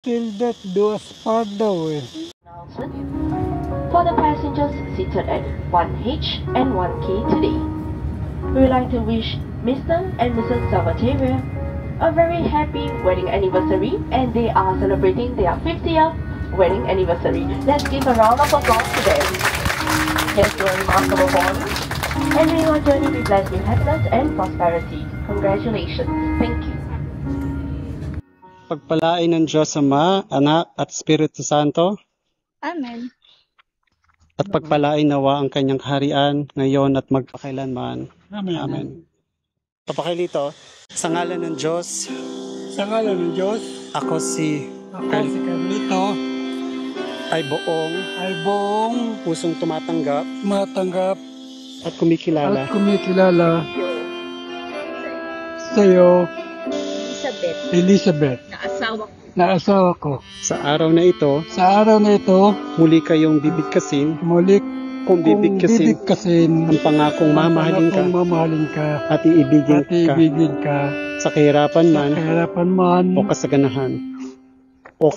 Till death do us part daw eh. For the passengers seated at 1H and 1K today, we would like to wish Mr. and Mrs. Salvatore a very happy wedding anniversary, and they are celebrating their 50th wedding anniversary. Let's give a round of applause to them. Here's your remarkable bond, and may your journey be blessed with happiness and prosperity. Congratulations. Thank you. Pagpalain ng Diyos Ama, Anak at Espiritu Santo. Amen. At pagpalain nawa ang kanyang kaharian ngayon at magpakailanman. Amen. Amen. Papakilito, sa ngalan ng Diyos, Sa ngalan ng Diyos, ako si Carlito ay buong pusong tumatanggap matanggap at kumikilala at kumikilala sa iyo, Elizabeth, na asawa ko. sa araw na ito. Sa araw na ito, Muli kayong bibigkasin muli kung bibigkasin bibigkasin ang pangakong mamahalin ka mamahalin ka at iibigin at ka ibigin ka sa kahirapan man kahirapan man o kasaganahan o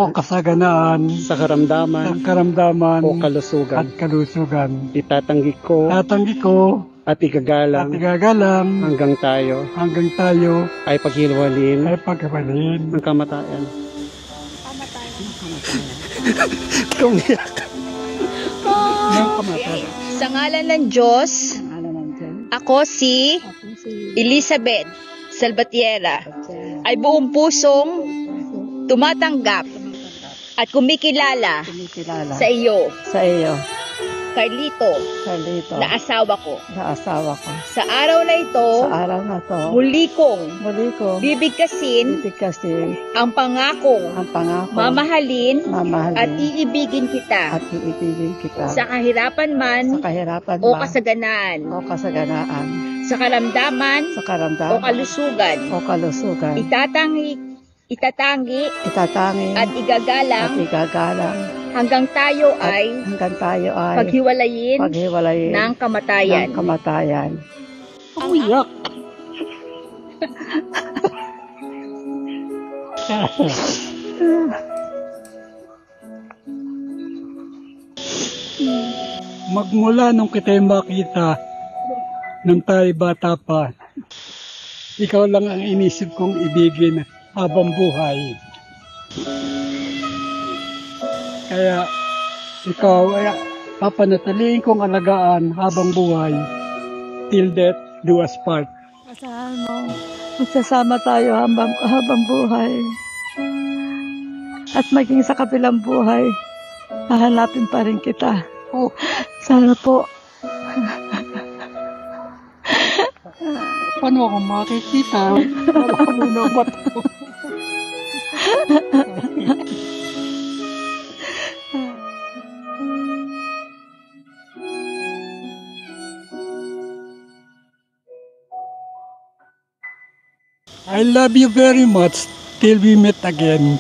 kasaganaan sa karamdaman sa karamdaman o kalusugan. at kalusugan. Itatanggi ko Tatanggi ko at at igagalang igagalang hanggang tayo ay ay paghiwalin pagkabalin ng kamatayan. Kumiyak. ng kamatayan. Sa ngalan ng Diyos, ako si Elizabeth Salvatierra, ay buong pusong tumatanggap at kumikilala sa iyo, Carlito, na asawa ko. Sa araw na ito, muli kong bibigkasin ang pangakong mamahalin at iibigin kita sa kahirapan man o kasaganaan, sa karamdaman o kalusugan. Itatangi at igagalang hanggang tayo ay paghiwalayin ng kamatayan. Umiyak. Magmula nung kita'y makita nung tayo bata pa, ikaw lang ang inisip kong ibigin habang buhay. Kaya ikaw ay papanatiliin kong alagaan habang buhay. Till death do us part. Asahan mo, magsasama tayo habang buhay. At maging sa kabilang buhay, hahanapin pa rin kita. Oh, Sana po. paano ako makikita? Wala ko muna ba ito? I love you very much till we meet again.